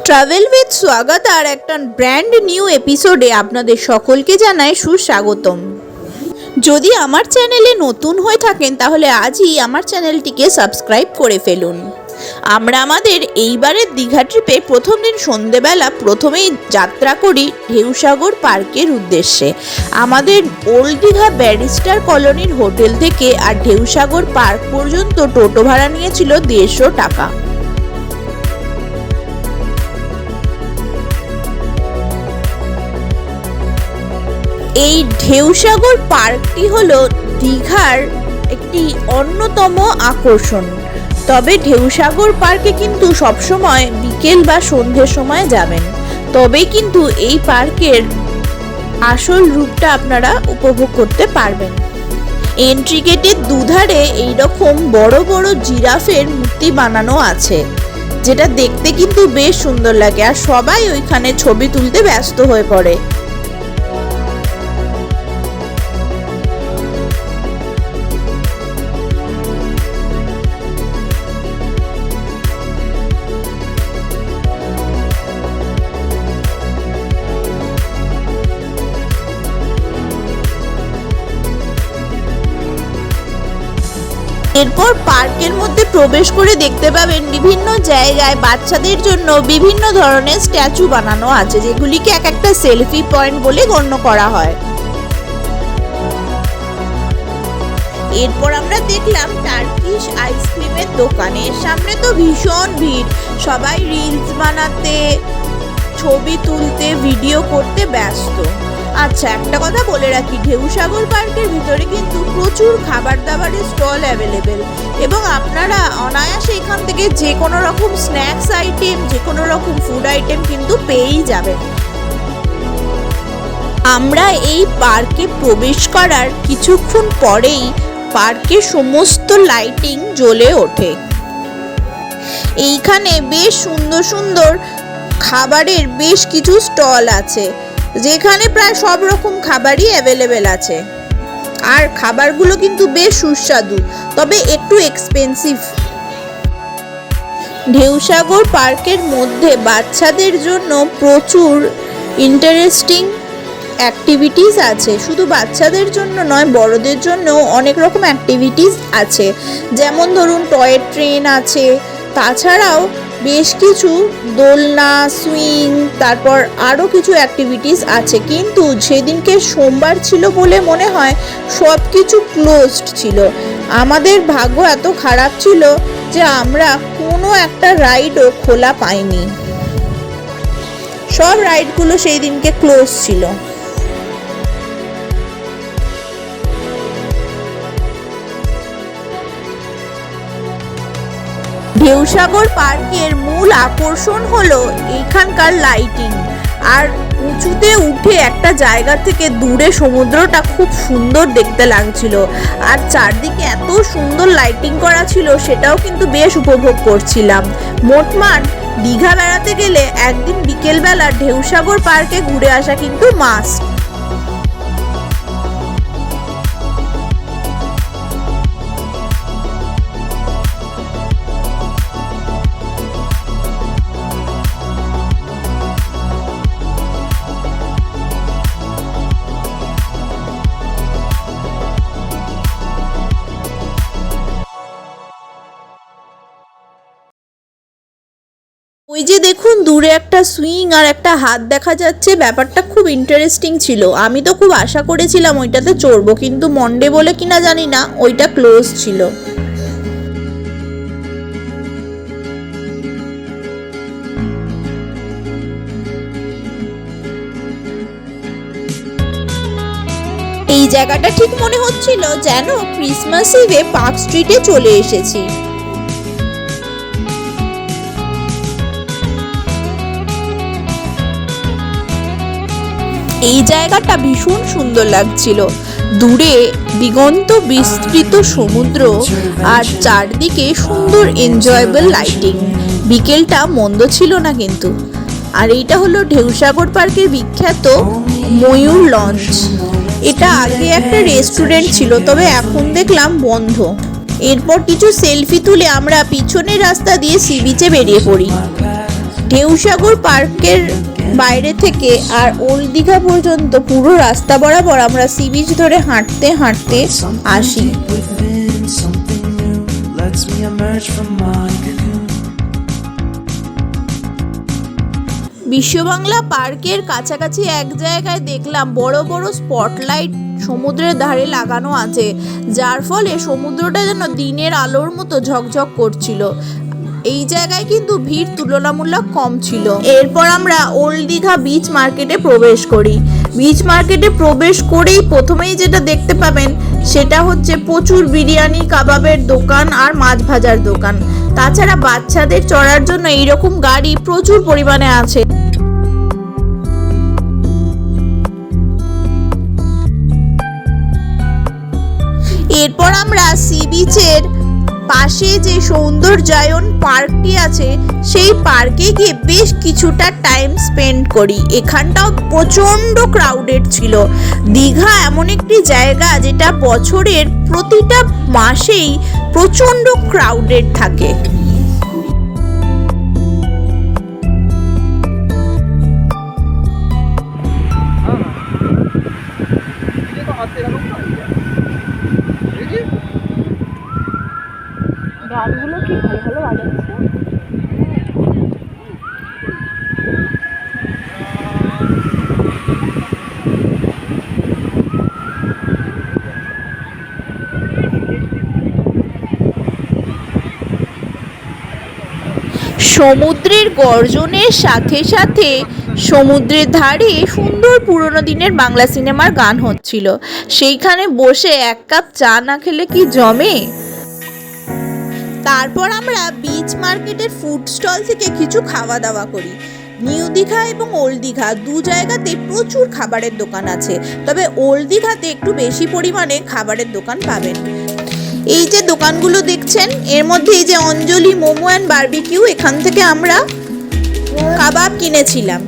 Travel with স্বাগত আর একটা brand new এপিসোডে আপনাদের সকলকে জানাই সুস্বাগতম। যদি আমার চ্যানেলে নতুন হয়ে থাকেন তাহলে আজই আমার চ্যানেলটিকে সাবস্ক্রাইব করে ফেলুন। আমরা আমাদের এইবারের দীঘা ট্রিপে প্রথম দিন সন্ধেবেলা প্রথমেই যাত্রা করি ঢেউসাগর পার্কের উদ্দেশ্যে। আমাদের ওল্ড দীঘা ব্যারিস্টার কলোনির হোটেল থেকে আর ঢেউসাগর পার্ক পর্যন্ত টোটো ভাড়া নিয়েছিল 150 টাকা। এই ঢেউসাগর পার্কটি হলো দীঘার একটি অন্যতম আকর্ষণ। তবে ঢেউসাগর পার্কে কিন্তু সবসময় বিকেল বা সন্ধ্যের সময় যাবেন, তবেই কিন্তু এই পার্কের আসল রূপটা আপনারা উপভোগ করতে পারবেন। এন্ট্রি গেটের দুধারে এইরকম বড় বড় জিরাফের মূর্তি বানানো আছে, যেটা দেখতে কিন্তু বেশ সুন্দর লাগে, আর সবাই ওইখানে ছবি তুলতে ব্যস্ত হয়ে পড়ে। এরপর পার্কের মধ্যে প্রবেশ করে দেখতে পাবেন বিভিন্ন জায়গায় বাচ্চাদের জন্য বিভিন্ন ধরনের স্ট্যাচু বানানো আছে, যেগুলিকে এক একটা সেলফি পয়েন্ট বলে গণ্য করা হয়। এরপর আমরা দেখলাম টার্কিশ আইসক্রিমের দোকানের সামনে তো ভীষণ ভিড়, সবাই রিলস বানাতে, ছবি তুলতে, ভিডিও করতে ব্যস্ত। আচ্ছা, একটা কথা বলে রাখি, ঢেউসাগর পার্কের ভিতরে কিন্তু প্রচুর খাবার দাবারের স্টল অ্যাভেলেবেল এবং আপনারা অনায়াসে এখান থেকে যে কোনো রকম স্ন্যাক্স আইটেম, যে কোনো রকম ফুড আইটেম কিন্তু পেয়েই যাবেন। আমরা এই পার্কে প্রবেশ করার কিছুক্ষণ পরেই পার্কে সমস্ত লাইটিং জ্বলে ওঠে। এইখানে বেশ সুন্দর সুন্দর খাবারের বেশ কিছু স্টল আছে, যেখানে প্রায় সব রকম খাবারই অ্যাভেলেবেল আছে, আর খাবারগুলো কিন্তু বেশ সুস্বাদু, তবে একটু এক্সপেন্সিভ। ঢেউসাগর পার্কের মধ্যে বাচ্চাদের জন্য প্রচুর ইন্টারেস্টিং অ্যাক্টিভিটিস আছে। শুধু বাচ্চাদের জন্য নয়, বড়দের জন্য অনেক রকম অ্যাক্টিভিটিস আছে, যেমন ধরুন টয় ট্রেন আছে, তাছাড়াও বেশ কিছু দোলনা, সুইং, তারপর আরও কিছু অ্যাক্টিভিটিস আছে। কিন্তু সেদিনকে সোমবার ছিল বলে মনে হয় সব কিছু ক্লোজড ছিল। আমাদের ভাগ্য এত খারাপ ছিল যে আমরা কোনো একটা রাইডও খোলা পাইনি, সব রাইডগুলো সেই দিনকে ক্লোজ ছিল। ঢেউসাগর পার্কের মূল আকর্ষণ হলো এখানকার লাইটিং, আর উঁচুতে উঠে একটা জায়গা থেকে দূরে সমুদ্রটা খুব সুন্দর দেখতে লাগছিল, আর চারদিকে এত সুন্দর লাইটিং করা ছিল, সেটাও কিন্তু বেশ উপভোগ করছিলাম। মোটমাট দীঘা বেড়াতে গেলে একদিন বিকেলবেলা ঢেউসাগর পার্কে ঘুরে আসা কিন্তু মাস্ট। ওই যে দেখুন দূরে একটা সুইং আর একটা হাত দেখা যাচ্ছে, ব্যাপারটা খুব ইন্টারেস্টিং ছিল। আমি তো খুব আশা করেছিলাম ওইটাতে চড়বো, কিন্তু মন্ডে বলে কিনা জানি না ওইটা ক্লোজ ছিল। এই জায়গাটা ঠিক মনে হচ্ছিল যেন ক্রিসমাস ইভে পার্ক স্ট্রিটে চলে এসেছি। এই জায়গাটা ভীষণ সুন্দর লাগছিল, দূরে দিগন্ত বিস্তৃত সমুদ্র আর চারদিকে সুন্দর এনজয়েবল লাইটিং। বিকেলটা মন্দ ছিল না কিন্তু। আর এইটা হলো ঢেউসাগর পার্কের বিখ্যাত ময়ূর লঞ্চ। এটা আগে একটা রেস্টুরেন্ট ছিল, তবে এখন দেখলাম বন্ধ। এরপর কিছু সেলফি তুলে আমরা পিছনের রাস্তা দিয়ে সি বিচে বেরিয়ে পড়ি। ঢেউসাগর পার্কের বাইরে থেকে আর ওল্ড দীঘা পর্যন্ত পুরো রাস্তা বরাবর আমরা সি বিচ ধরে হাঁটতে হাঁটতে আসি। বিশ্ববাংলা পার্কের কাছাকাছি এক জায়গায় দেখলাম বড় বড় স্পটলাইট সমুদ্রের ধারে লাগানো আছে, যার ফলে সমুদ্রটা যেন দিনের আলোর মতো ঝকঝক করছিল। এই জায়গায় কিন্তু ভিড় তুলনামূলক কম ছিল। এরপর আমরা ওল্ড দীঘা বিচ মার্কেটে প্রবেশ করি। বিচ মার্কেটে প্রবেশ করেই প্রথমেই যেটা দেখতে পাবেন সেটা হচ্ছে প্রচুর বিরিয়ানি, কাবাবের দোকান আর মাছ ভাজার দোকান। তাছাড়া বাচ্চাদের চড়ার জন্য এইরকম গাড়ি প্রচুর পরিমাণে আছে। এরপর আমরা সি বিচের পাশে যে সৌন্দর্যায়ন পার্কটি আছে সেই পার্কে গিয়ে বেশ কিছুটা টাইম স্পেন্ড করি। এখানটাও প্রচণ্ড ক্রাউডেড ছিল। দীঘা এমন একটি জায়গা যেটা বছরের প্রতিটা মাসেই প্রচণ্ড ক্রাউডেড থাকে। গানগুলো কি ভালো ভালো বাজাচ্ছে। সমুদ্রের গর্জনের সাথে সাথে সমুদ্রের ধারে সুন্দর পুরনো দিনের বাংলা সিনেমার গান হচ্ছিল। সেইখানে বসে এক কাপ চা না খেলে কি জমে। তারপর আমরা বিচ মার্কেটের ফুড স্টল থেকে কিছু খাওয়া দাওয়া করি। নিউ দীঘা এবং ওল্ড দীঘা দু জায়গাতে প্রচুর খাবারের দোকান আছে, তবে ওল্ড দীঘাতে একটু বেশি পরিমাণে খাবারের দোকান পাবেন। এই যে দোকানগুলো দেখছেন এর মধ্যে এই যে অঞ্জলি মোমো অ্যান্ড বারবিকিউ, এখান থেকে আমরা কাবাব কিনেছিলাম।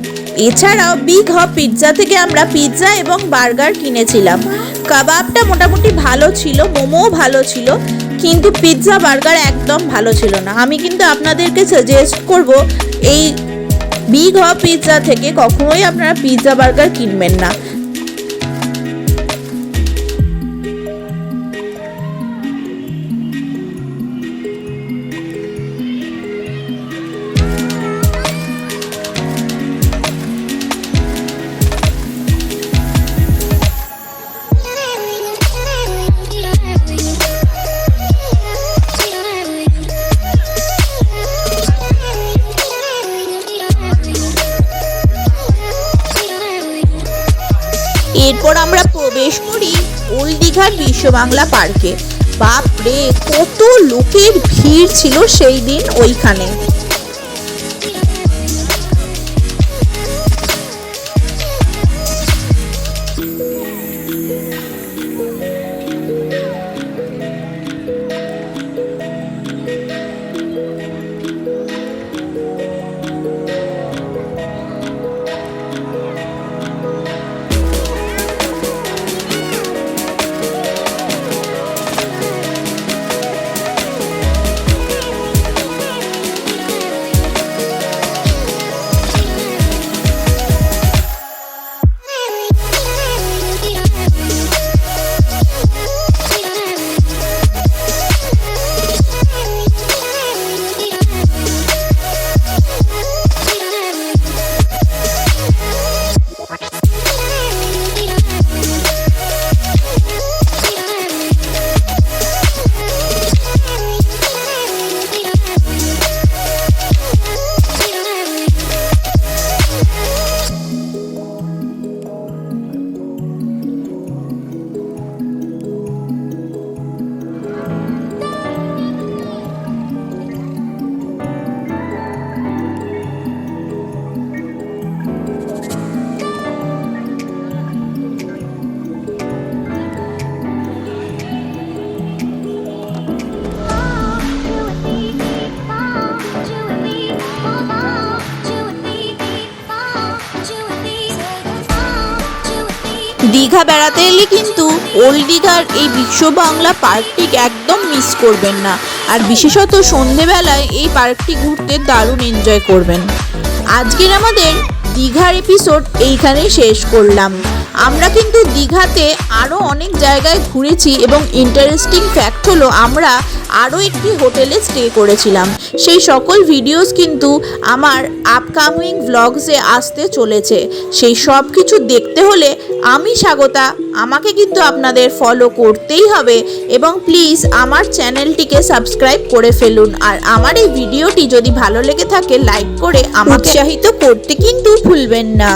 এছাড়াও বিগ হপ পিৎজা থেকে আমরা পিৎজা এবং বার্গার কিনেছিলাম। কাবাবটা মোটামুটি ভালো ছিল, মোমোও ভালো ছিল, কিন্তু পিৎজা বার্গার একদম ভালো ছিল না। আমি কিন্তু আপনাদেরকে সাজেস্ট করব এই বিগ হপ পিৎজা থেকে কখনোই আপনারা পিৎজা বার্গার কিনবেন না। এরপর আমরা প্রবেশ করি ওল্ড দীঘার বিশ্ববাংলা পার্কে। বাপরে কত লোকের ভিড় ছিল সেই দিন ওইখানে। দীঘা বেড়াতে এলে কিন্তু ওল্ড দীঘার এই বিশ্ববাংলা পার্কটি একদম মিস করবেন না। আর বিশেষত সন্ধেবেলায় এই পার্কটি ঘুরতে দারুণ এনজয় করবেন। আজকের আমাদের দীঘার এপিসোড এইখানেই শেষ করলাম। আমরা কিন্তু দীঘাতে আরও অনেক জায়গায় ঘুরেছি এবং ইন্টারেস্টিং ফ্যাক্ট হলো আমরা আরও একটি হোটেলে স্টে করেছিলাম। সেই সকল ভিডিওস কিন্তু আমার আপকামিং ভ্লগসে আসতে চলেছে। সেই সব কিছু দেখতে হলে আমি স্বাগতা, আমাকে কিন্তু আপনাদের ফলো করতেই হবে এবং প্লিজ আমার চ্যানেলটিকে সাবস্ক্রাইব করে ফেলুন। আর আমার এই ভিডিওটি যদি ভালো লেগে থাকে লাইক করে আমাকে উৎসাহিত করতে কিন্তু ভুলবেন না।